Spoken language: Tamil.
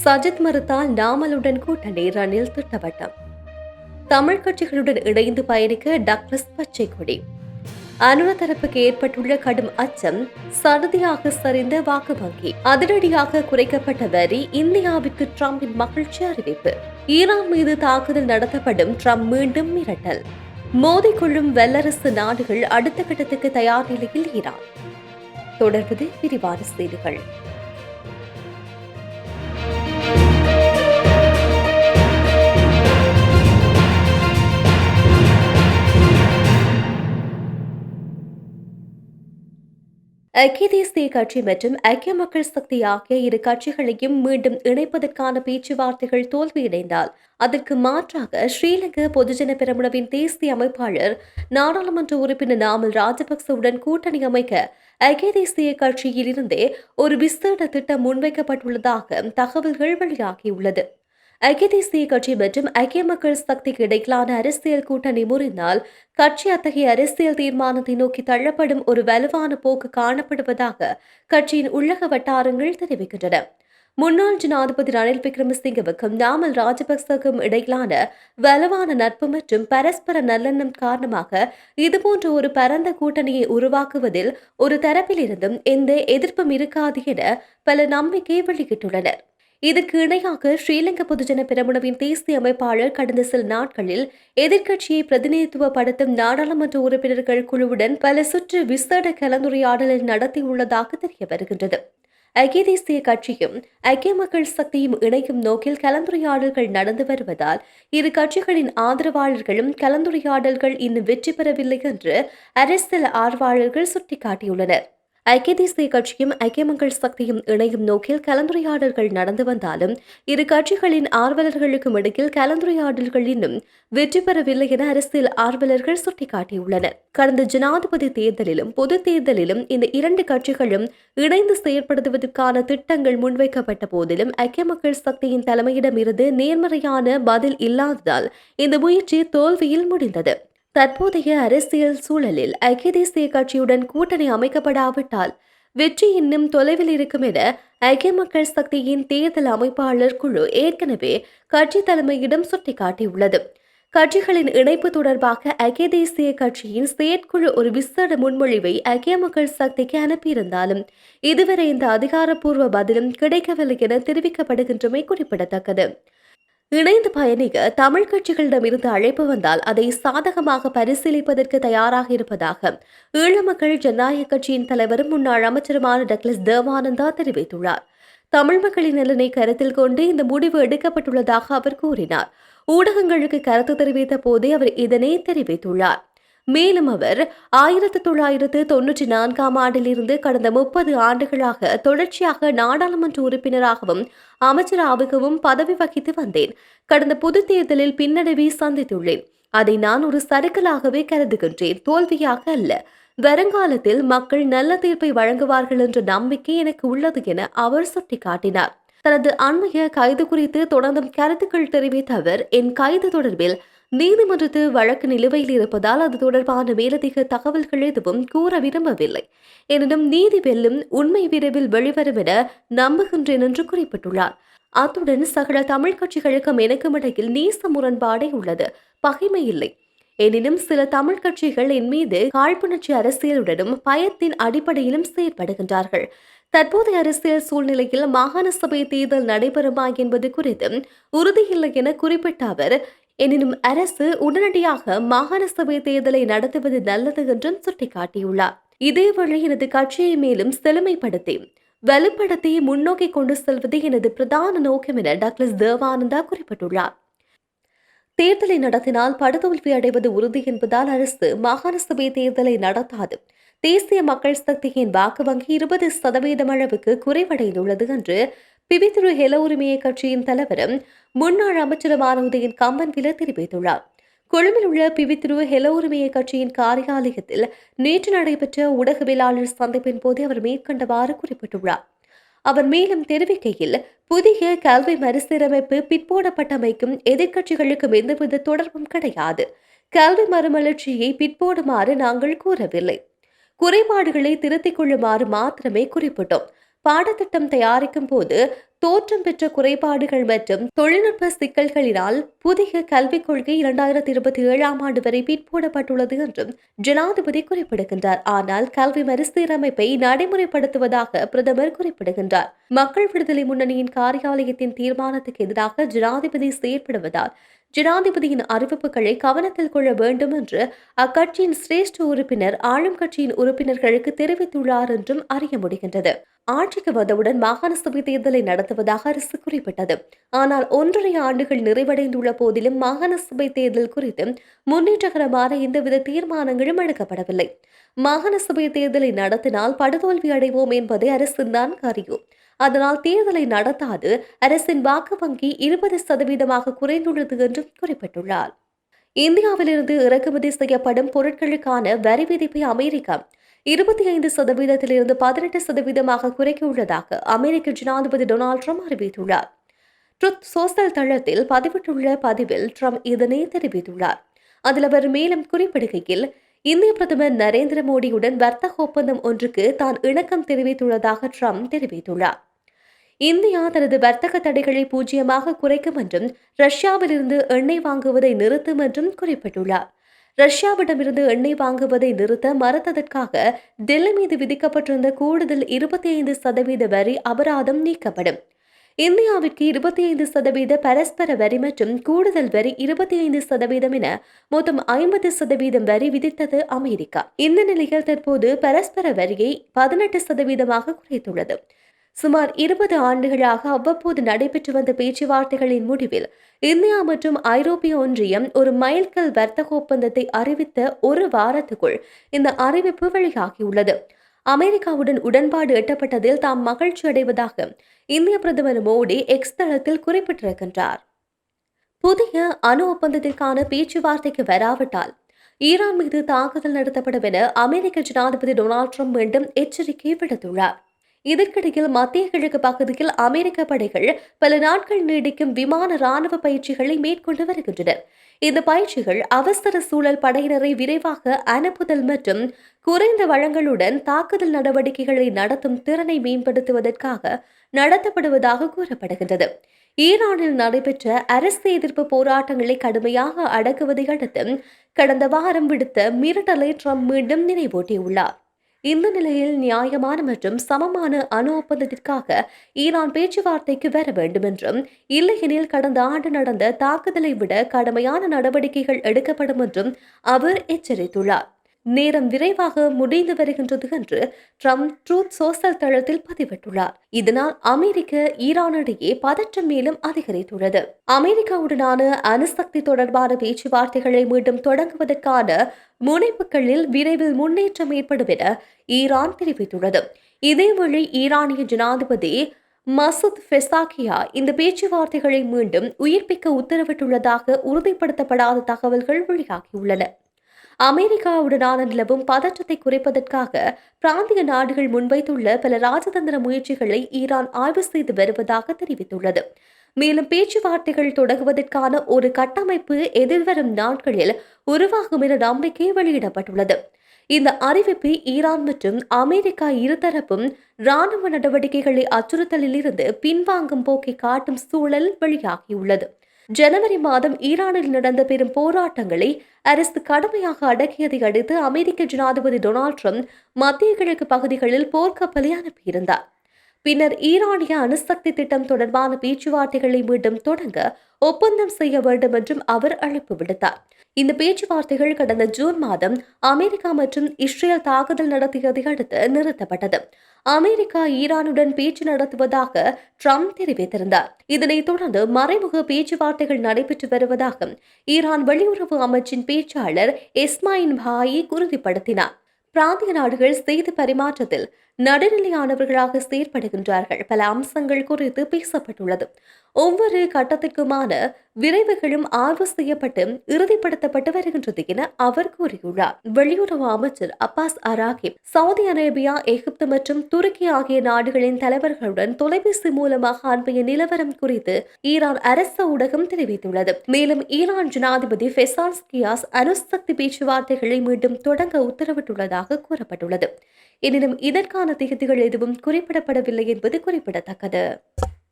சஜித் மறுத்தால் நாமலுடன் கூட்டணி ரணில் திட்டவட்டம். தமிழ் கட்சிகளுடன் இணைந்து பயணிக்க டக்ளஸ் பச்சை கொடி. அனுர தரப்புக்கு ஏற்பட்டுள்ள கடும் அச்சம், சடுதியாக சரிந்த வாக்கு வங்கி, அதிரடியாக குறைக்கப்பட்ட வரி, இந்தியாவிற்கு டிரம்பின் மகிழ்ச்சி அறிவிப்பு. ஈரான் மீது தாக்குதல் நடத்தப்படும், டிரம்ப் மீண்டும் மிரட்டல். மோதிக்கொள்ளும் வல்லரசு நாடுகள் அடுத்த கட்டத்துக்கு தயார் நிலையில் ஈரான். தொடர்வது விரிவான செய்திகள். ஐக்கிய தேசிய கட்சி மற்றும் ஐக்கிய மக்கள் சக்தி ஆகிய இரு கட்சிகளையும் மீண்டும் இணைப்பதற்கான பேச்சுவார்த்தைகள் தோல்வியடைந்தால் அதற்கு மாற்றாக ஸ்ரீலங்கா பொதுஜன பெரமுனவின் தேசிய அமைப்பாளர் நாடாளுமன்ற உறுப்பினர் நாமல் ராஜபக்சவுடன் கூட்டணி அமைக்க ஐக்கிய தேசிய கட்சியில் இருந்தே ஒரு விசேட திட்டம் முன்வைக்கப்பட்டுள்ளதாக தகவல்கள் வெளியாகியுள்ளது. ஐக்கிய தேசிய கட்சி மற்றும் ஐக்கிய மக்கள் சக்திக்கு இடையிலான அரசியல் கூட்டணி முறிந்தால் கட்சி அத்தகைய அரசியல் தீர்மானத்தை நோக்கி தள்ளப்படும் ஒரு வலுவான போக்கு காணப்படுவதாக கட்சியின் உள்ளக வட்டாரங்கள் தெரிவிக்கின்றன. முன்னாள் ஜனாதிபதி ரணில் விக்ரமசிங்கவுக்கும் நாமல் ராஜபக்சவுக்கும் இடையிலான வலுவான நட்பு மற்றும் பரஸ்பர நல்லெண்ணம் காரணமாக இதுபோன்ற ஒரு பரந்த கூட்டணியை உருவாக்குவதில் ஒரு தரப்பிலிருந்தும் எந்த எதிர்ப்பும் இருக்காது என பல நம்பிக்கை வெளியிட்டுள்ளனர். இதற்கு இணையாக ஸ்ரீலங்கா பொதுஜன பெரமுனவின் தேசிய அமைப்பாளர் கடந்த சில நாட்களில் எதிர்க்கட்சியை பிரதிநிதித்துவப்படுத்தும் நாடாளுமன்ற உறுப்பினர்கள் குழுவுடன் பல சுற்று விசேட கலந்துரையாடலை நடத்தியுள்ளதாக தெரிய வருகின்றது. ஐக்கிய தேசிய கட்சியும் ஐக்கிய மக்கள் சக்தியும் இணைக்கும் நோக்கில் கலந்துரையாடல்கள் நடந்து வருவதால் இரு கட்சிகளின் ஆதரவாளர்களும் கலந்துரையாடல்கள் இன்னும் வெற்றி பெறவில்லை என்று அரசியல் ஆர்வலர்கள் சுட்டிக்காட்டியுள்ளனர். ஐக்கிய தேசிய கட்சியும் ஐக்கிய மக்கள் சக்தியும் இணையும் நோக்கில் கலந்துரையாடல்கள் நடந்து வந்தாலும் இரு கட்சிகளின் ஆர்வலர்களுக்கும் இடையில் கலந்துரையாடல்கள் இன்னும் வெற்றி பெறவில்லை என அரசியல் ஆர்வலர்கள் சுட்டிக்காட்டியுள்ளனர். கடந்த ஜனாதிபதி தேர்தலிலும் பொது தேர்தலிலும் இந்த இரண்டு கட்சிகளும் இணைந்து செயற்படுத்துவதற்கான திட்டங்கள் முன்வைக்கப்பட்ட போதிலும் ஐக்கிய மக்கள் சக்தியின் தலைமையிடமிருந்து நேர்மறையான பதில் இல்லாததால் இந்த முயற்சி தோல்வியில் முடிந்தது. தற்போதைய அரசியல் சூழலில் ஐக்கிய தேசிய கட்சியுடன் கூட்டணி அமைக்கப்படாவிட்டால் வெற்றி இன்னும் தொலைவில் இருக்கும் என ஐக்கிய மக்கள் சக்தியின் தேர்தல் அமைப்பாளர் குழு ஏற்கனவே கட்சி தலைமையிடம் சுட்டிக்காட்டியுள்ளது. கட்சிகளின் இணைப்பு தொடர்பாக ஐக்கிய தேசிய கட்சியின் செயற்குழு ஒரு விசேட முன்மொழிவை ஐக்கிய மக்கள் சக்திக்கு அனுப்பியிருந்தாலும் இதுவரை இந்த அதிகாரப்பூர்வ பதிலும் கிடைக்கவில்லை என தெரிவிக்கப்படுகின்றமை குறிப்பிடத்தக்கது. இணைந்து பயணிக்க தமிழ் கட்சிகளிடமிருந்து அழைப்பு வந்தால் அதை சாதகமாக பரிசீலிப்பதற்கு தயாராக இருப்பதாக ஈழ மக்கள் ஜனநாயக கட்சியின் தலைவரும் முன்னாள் அமைச்சருமான டக்ளஸ் தேவானந்தா தெரிவித்துள்ளார். தமிழ் மக்களின் நலனை கருத்தில் கொண்டு இந்த முடிவு எடுக்கப்பட்டுள்ளதாக அவர் கூறினார். ஊடகங்களுக்கு கருத்து தெரிவித்த போதே அவர் இதனை தெரிவித்துள்ளார். மேலும் அவர் 1994 ஆண்டிலிருந்து கடந்த 30 ஆண்டுகளாக தொடர்ச்சியாக நாடாளுமன்ற உறுப்பினராகவும் அமைச்சராகவும் பதவி வகித்து வந்தேன். கடந்த பொது தேர்தலில் பின்னடைவை சந்தித்துள்ளேன். அதை நான் ஒரு சறுக்கலாகவே கருதுகின்றேன், தோல்வியாக அல்ல. வருங்காலத்தில் மக்கள் நல்ல தீர்ப்பை வழங்குவார்கள் என்ற நம்பிக்கை எனக்கு உள்ளது என அவர் சுட்டிக்காட்டினார். தனது அண்மைய கைது குறித்து தொடர்ந்தும் கருத்துக்கள் தெரிவித்த அவர், என் கைது தொடர்பில் நீதிமன்றத்தில் வழக்கு நிலுவையில் இருப்பதால் அது தொடர்பான மேலதிக தகவல்கள் எதுவும் கூற விரும்பவில்லை. எனினும் நீதி வெல்லும், உண்மை விரைவில் வெளிவரும் என நம்புகின்றேன் என்று குறிப்பிட்டுள்ளார். அத்துடன் சகல தமிழ் கட்சிகளுக்கும் எனக்கும் இடையில் நீச முரண்பாடே உள்ளது, பகைமை இல்லை. எனினும் சில தமிழ் கட்சிகள் என் மீது காழ்ப்புணர்ச்சி அரசியலுடனும் பயத்தின் அடிப்படையிலும் செயற்படுகின்றார்கள். தற்போதைய அரசியல் சூழ்நிலையில் மாகாண சபை தேர்தல் நடைபெறுமா என்பது குறித்தும் உறுதியில்லை என குறிப்பிட்ட அவர், எனினும் அரசு உடனடியாக மாகாண சபை தேர்தலை நடத்துவது நல்லது என்றும் சுட்டிக்காட்டியுள்ளார். இதேவேளை எனது கட்சியை மேலும் செழுமைப்படுத்தி வலுப்படுத்தி முன்னோக்கி கொண்டு செல்வது எனது பிரதான நோக்கம் என டக்ளஸ் தேவானந்தா குறிப்பிட்டுள்ளார். தேர்தலை நடத்தினால் படுதோல்வி அடைவது உறுதி என்பதால் அரசு மாகாண சபை தேர்தலை நடத்தாது. தேசிய மக்கள் சக்தியின் வாக்கு வங்கி 20% அளவுக்கு குறைவடைந்துள்ளது என்று பிவித்துரு ஹெல உரிமைய கட்சியின் தலைவரும் முன்னாள் அமைச்சருமான உதயன் கம்பன்வில தெரிவித்துள்ளார். கொழும்பில் உள்ள பிவித்துரு ஹெல உரிமைய கட்சியின் காரியாலயத்தில் நேற்று நடைபெற்ற ஊடகவியலாளர் சந்திப்பின் போது அவர் மேற்கண்டவாறு குறிப்பிட்டுள்ளார். அவர் மேலும் தெரிவிக்கையில், புதிய கல்வி மறுசீரமைப்பு பிற்போடப்பட்டமைக்கும் எதிர்க்கட்சிகளுக்கும் எந்தவித தொடர்பும் கிடையாது. கல்வி மறுமலர்ச்சியை பிற்போடுமாறு நாங்கள் கூறவில்லை. குறைபாடுகளை திருத்திக் கொள்ளுமாறு மாத்திரமே குறிப்பிட்டோம். பாடத்திட்டம் தயாரிக்கும் போது தோற்றம் பெற்ற குறைபாடுகள் மற்றும் தொழில்நுட்ப சிக்கல்களினால் புதிய கல்விக் கொள்கை 2027ஆம் ஆண்டு வரை பிற்போடப்பட்டுள்ளது என்றும் ஜனாதிபதி குறிப்பிடுகின்றார். ஆனால் கல்வி மறுசீரமைப்பை நடைமுறைப்படுத்துவதாக பிரதமர் குறிப்பிடுகின்றார். மக்கள் விடுதலை முன்னணியின் காரியாலயத்தின் தீர்மானத்துக்கு எதிராக ஜனாதிபதி செயற்படுவதால் ஜனாதிபதியின் அறிவிப்புகளை கவனத்தில் கொள்ள வேண்டும் என்று அக்கட்சியின் சிரேஷ்ட உறுப்பினர் ஆளும் கட்சியின் உறுப்பினர்களுக்கு தெரிவித்துள்ளார் என்றும் அறிய முடிகின்றது. ஆட்சிக்கு வந்தவுடன் மாகாண சபை தேர்தலை நடத்துவதாக அரசு குறிப்பிட்டது. ஆனால் 1.5 ஆண்டுகள் நிறைவடைந்துள்ள போதிலும் மாகாண சபை தேர்தல் குறித்து முன்னேற்றகரமான எந்தவித தீர்மானங்களும் எடுக்கப்படவில்லை. மாகாண சபை தேர்தலை நடத்தினால் படுதோல்வி அடைவோம் என்பதை அரசு நன்கு அறியும். அதனால் தேர்தலை நடத்தாது அரசின் வாக்கு வங்கி 20% குறைந்துள்ளது என்றும் குறிப்பிட்டுள்ளார். இந்தியாவிலிருந்து இறக்குமதி செய்யப்படும் பொருட்களுக்கான வரி விதிப்பை அமெரிக்கா 25%-இருந்து 18% குறைக்க உள்ளதாக அமெரிக்க ஜனாதிபதி டொனால்ட் ட்ரம்ப் அறிவித்துள்ளார். ட்ரூத் சோஷியல் தளத்தில் பதிவிட்டுள்ள பதிவில் ட்ரம்ப் இதனை தெரிவித்துள்ளார். அதில் அவர் மேலும் குறிப்பிடுகையில், இந்திய பிரதமர் நரேந்திர மோடியுடன் வர்த்தக ஒப்பந்தம் ஒன்றுக்கு தான் இணக்கம் தெரிவித்துள்ளதாக ட்ரம்ப் தெரிவித்துள்ளார். இந்தியா தனது வர்த்தக தடைகளை 0 குறைக்கும் என்றும் ரஷ்யாவிலிருந்து எண்ணெய் வாங்குவதை நிறுத்தும் என்றும் குறிப்பிட்டுள்ளார். ரஷ்யாவிடமிருந்து எண்ணெய் வாங்குவதை நிறுத்த மறுத்ததற்காக டெல்லி மீது விதிக்கப்பட்டிருந்த கூடுதல் 25% வரி அபராதம் நீக்கப்படும். இந்தியாவிற்கு 25% பரஸ்பர வரி மற்றும் கூடுதல் வரி 25% என மொத்தம் 50% வரி விதித்தது அமெரிக்கா. இந்த நிலையில் தற்போது பரஸ்பர வரியை 18% குறைத்துள்ளது. சுமார் 20 ஆண்டுகளாக அவ்வப்போது நடைபெற்று வந்த பேச்சுவார்த்தைகளின் முடிவில் இந்தியா மற்றும் ஐரோப்பிய ஒன்றியம் ஒரு மைல்கல் வர்த்தக ஒப்பந்தத்தை அறிவித்த ஒரு வாரத்துக்குள் இந்த அறிவிப்பு வெளியாகியுள்ளது. அமெரிக்காவுடன் உடன்பாடு எட்டப்பட்டதில் தாம் மகிழ்ச்சி அடைவதாக இந்திய பிரதமர் மோடி எக்ஸ் தளத்தில் குறிப்பிட்டிருக்கின்றார். புதிய அணு ஒப்பந்தத்திற்கான பேச்சுவார்த்தைக்கு வராவிட்டால் ஈரான் மீது தாக்குதல் நடத்தப்படும் என அமெரிக்க ஜனாதிபதி டொனால்ட் ட்ரம்ப் மீண்டும் எச்சரிக்கை விடுத்துள்ளார். இதற்கிடையில் மத்திய கிழக்கு பகுதியில் அமெரிக்க படைகள் பல நாட்கள் நீடிக்கும் விமான ராணுவ பயிற்சிகளை மேற்கொண்டு வருகின்றனர். இந்த பயிற்சிகள் அவசர சூழல் படையினரை விரைவாக அனுப்புதல் மற்றும் குறைந்த வளங்களுடன் தாக்குதல் நடவடிக்கைகளை நடத்தும் திறனை மேம்படுத்துவதற்காக நடத்தப்படுவதாக கூறப்படுகின்றது. ஈரானில் நடைபெற்ற அரசு எதிர்ப்பு போராட்டங்களை கடுமையாக அடக்குவதை அடுத்து கடந்த வாரம் விடுத்த மிரட்டலை ட்ரம்ப் மீண்டும் நினைவூட்டியுள்ளார். இந்த நிலையில் நியாயமான மற்றும் சமமான அணு ஒப்பந்தத்திற்காக ஈரான் பேச்சுவார்த்தைக்கு வர வேண்டும் என்றும், இல்லையெனில் கடந்த ஆண்டு நடந்த தாக்குதலை விட கடுமையான நடவடிக்கைகள் எடுக்கப்படும் என்றும் அவர் எச்சரித்துள்ளார். நேரம் விரைவாக முடிந்து வருகின்றது என்று ட்ரம்ப் ட்ரூத் சோஷியல் தளத்தில் பதிவிட்டுள்ளார். இதனால் அமெரிக்க ஈரானிடையே பதற்றம் மேலும் அதிகரித்துள்ளது. அமெரிக்காவுடனான அணுசக்தி தொடர்பான பேச்சுவார்த்தைகளை மீண்டும் தொடங்குவதற்கான முனைப்புகளில் விரைவில் முன்னேற்றம் ஏற்படும் என ஈரான் தெரிவித்துள்ளது. இதேவேளை ஈரானிய ஜனாதிபதி மசூத் பெசாக்கியா இந்த பேச்சுவார்த்தைகளை மீண்டும் உயிர்ப்பிக்க உத்தரவிட்டுள்ளதாக உறுதிப்படுத்தப்படாத தகவல்கள் வெளியாகியுள்ளன. அமெரிக்காவுடனான நிலவும் பதற்றத்தை குறைப்பதற்காக பிராந்திய நாடுகள் முன்வைத்துள்ள பல ராஜதந்திர முயற்சிகளை ஈரான் ஆய்வு செய்து வருவதாக தெரிவித்துள்ளது. மேலும் பேச்சுவார்த்தைகள் தொடங்குவதற்கான ஒரு கட்டமைப்பு எதிர்வரும் நாட்களில் உருவாகும் என நம்பிக்கை வெளியிடப்பட்டுள்ளது. இந்த அறிவிப்பு ஈரான் மற்றும் அமெரிக்கா இருதரப்பும் ராணுவ நடவடிக்கைகளை அச்சுறுத்தலில் இருந்து பின்வாங்கும் போக்கை காட்டும் சூழல் வெளியாகியுள்ளது. ஜனவரி மாதம் ஈரானில் நடந்த பெரும் போராட்டங்களை அரசு கடுமையாக அடக்கியதை அடுத்து அமெரிக்க ஜனாதிபதி டொனால்ட் ட்ரம்ப் மத்திய கிழக்கு பகுதிகளில் போர்க்கப்பலை அனுப்பியிருந்தார். பின்னர் ஈரானிய அணுசக்தி திட்டம் தொடர்பான பேச்சுவார்த்தைகளை மீண்டும் தொடங்க ஒப்பந்தம் செய்ய வேண்டும் என்றும் அவர் அழைப்பு விடுத்தார். இந்த பேச்சுவார்த்தைகள் கடந்த ஜூன் மாதம் அமெரிக்கா மற்றும் இஸ்ரேல் தாக்குதல் நடத்தியதை அடுத்து நிறுத்தப்பட்டது. அமெரிக்கா ஈரானுடன் பேச்சு நடத்துவதாக ட்ரம்ப் தெரிவித்திருந்தார். இதனைத் தொடர்ந்து மறைமுக பேச்சுவார்த்தைகள் நடைபெற்று வருவதாக ஈரான் வெளியுறவு அமைச்சின் பேச்சாளர் எஸ்மாயின் பாயி உறுதிப்படுத்தினார். பிராந்திய நாடுகள் செய்தி பரிமாற்றத்தில் நடுநிலையானவர்களாக செயற்படுகின்றார்கள். பல அம்சங்கள் குறித்து பேசப்பட்டுள்ளது. ஒவ்வொரு கட்டத்திற்குமான விரைவுகளும் ஆய்வு செய்யப்பட்டு இறுதிப்படுத்தப்பட்டு வருகின்றது என அவர் கூறியுள்ளார். வெளியுறவு அமைச்சர் அப்பாஸ் அராகி சவுதி அரேபியா, எகிப்து மற்றும் துருக்கி ஆகிய நாடுகளின் தலைவர்களுடன் தொலைபேசி மூலமாக அனுப்பிய நிலவரம் குறித்து ஈரான் அரசு ஊடகம் தெரிவித்துள்ளது. மேலும் ஈரான் ஜனாதிபதி ஃபெசான் கியாஸ் அணுசக்தி பேச்சுவார்த்தைகளை மீண்டும் தொடங்க உத்தரவிட்டுள்ளதாக கூறப்பட்டுள்ளது. எனினும் இதற்கான திகதிகள் எதுவும் குறிப்பிடப்படவில்லை என்பது குறிப்பிடத்தக்கது.